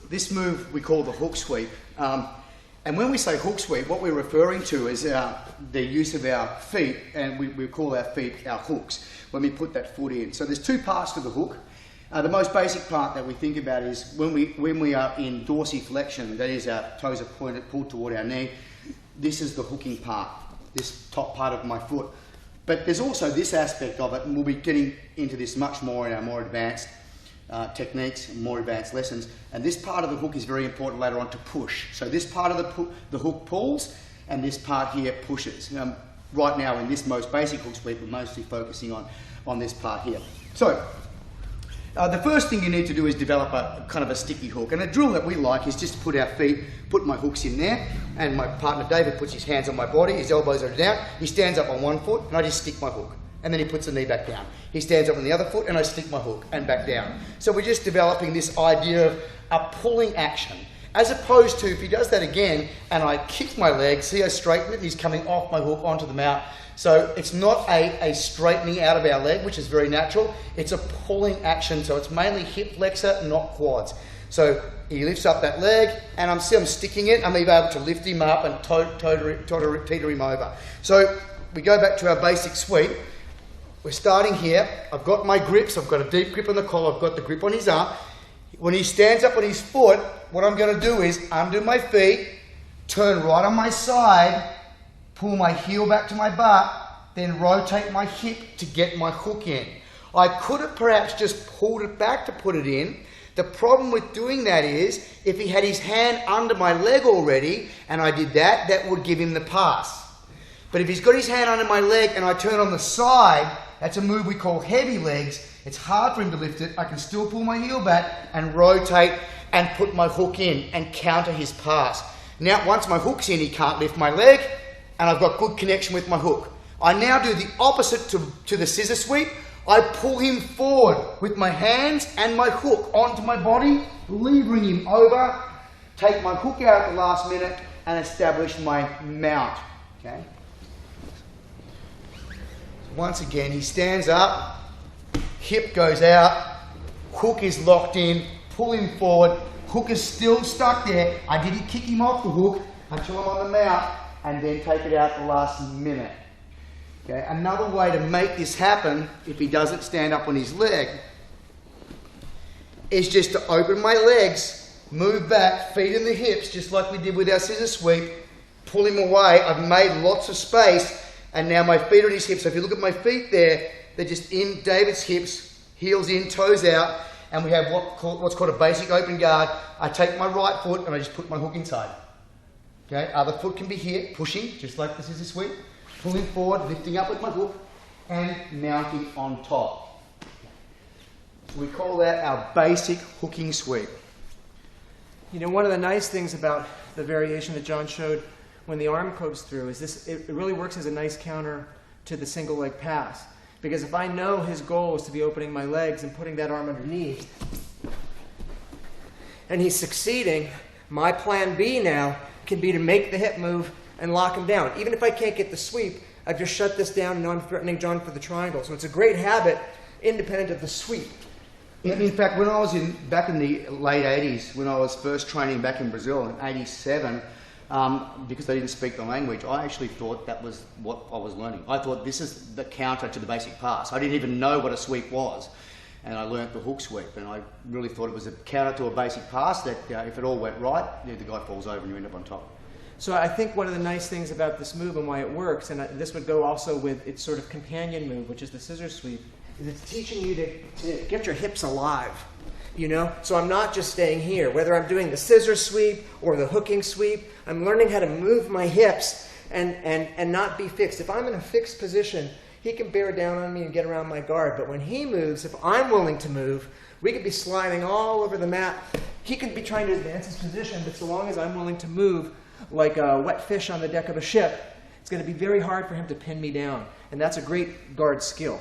this move we call the hook sweep. And when we say hook sweep, what we're referring to is the use of our feet, and we call our feet our hooks when we put that foot in. So there's two parts to the hook. The most basic part that we think about is when we are in dorsiflexion, that is our toes are pulled toward our knee. This is the hooking part, this top part of my foot. But there's also this aspect of it, and we'll be getting into this much more in our more advanced techniques, more advanced lessons. And this part of the hook is very important later on to push. So this part of the hook pulls, and this part here pushes. Right now in this most basic hook sweep, we're mostly focusing on this part here. So the first thing you need to do is develop a kind of a sticky hook. And a drill that we like is just to put our feet, put my hooks in there, and my partner David puts his hands on my body, his elbows are down, he stands up on one foot, and I just stick my hook. And then he puts the knee back down. He stands up on the other foot, and I stick my hook and back down. So we're just developing this idea of a pulling action. As opposed to if he does that again, and I kick my leg, see I straighten it, he's coming off my hook onto the mat. So it's not a straightening out of our leg, which is very natural. It's a pulling action, so it's mainly hip flexor, not quads. So he lifts up that leg, and I'm sticking it. I'm even able to lift him up and teeter him over. So we go back to our basic sweep. We're starting here. I've got my grips. I've got a deep grip on the collar. I've got the grip on his arm. When he stands up on his foot, what I'm going to do is undo my feet, turn right on my side, pull my heel back to my butt, then rotate my hip to get my hook in. I could have perhaps just pulled it back to put it in. The problem with doing that is, if he had his hand under my leg already, and I did that, that would give him the pass. But if he's got his hand under my leg and I turn on the side, that's a move we call heavy legs. It's hard for him to lift it. I can still pull my heel back and rotate and put my hook in and counter his pass. Now, once my hook's in, he can't lift my leg, and I've got good connection with my hook. I now do the opposite to the scissor sweep. I pull him forward with my hands and my hook onto my body, levering him over, take my hook out at the last minute, and establish my mount. Okay? Once again, he stands up, hip goes out, hook is locked in, pull him forward, hook is still stuck there. I didn't kick him off the hook until I'm on the mount, and then take it out the last minute. Okay? Another way to make this happen, if he doesn't stand up on his leg, is just to open my legs, move back, feet in the hips, just like we did with our scissor sweep, pull him away. I've made lots of space, and now my feet are on his hips. So if you look at my feet there, they're just in David's hips, heels in, toes out, and we have what's called a basic open guard. I take my right foot and I just put my hook inside. Okay, other foot can be here, pushing, just like the scissor sweep, pulling forward, lifting up with my hook, and mounting on top. We call that our basic hooking sweep. You know, one of the nice things about the variation that John showed when the arm goes through is this, it really works as a nice counter to the single leg pass. Because if I know his goal is to be opening my legs and putting that arm underneath, and he's succeeding, my plan B now can be to make the hip move and lock him down. Even if I can't get the sweep, I've just shut this down and now I'm threatening John for the triangle. So it's a great habit independent of the sweep. In fact, when I was back in the late 80s, when I was first training back in Brazil in 87, because they didn't speak the language, I actually thought that was what I was learning. I thought this is the counter to the basic pass. I didn't even know what a sweep was. And I learnt the hook sweep, and I really thought it was a counter to a basic pass that if it all went right, the guy falls over and you end up on top. So I think one of the nice things about this move and why it works, and this would go also with its sort of companion move, which is the scissor sweep, is it's teaching you to get your hips alive. You know, so I'm not just staying here. Whether I'm doing the scissor sweep or the hooking sweep, I'm learning how to move my hips and not be fixed. If I'm in a fixed position, he can bear down on me and get around my guard. But when he moves, if I'm willing to move, we could be sliding all over the mat. He could be trying to advance his position, but so long as I'm willing to move like a wet fish on the deck of a ship, it's going to be very hard for him to pin me down. And that's a great guard skill.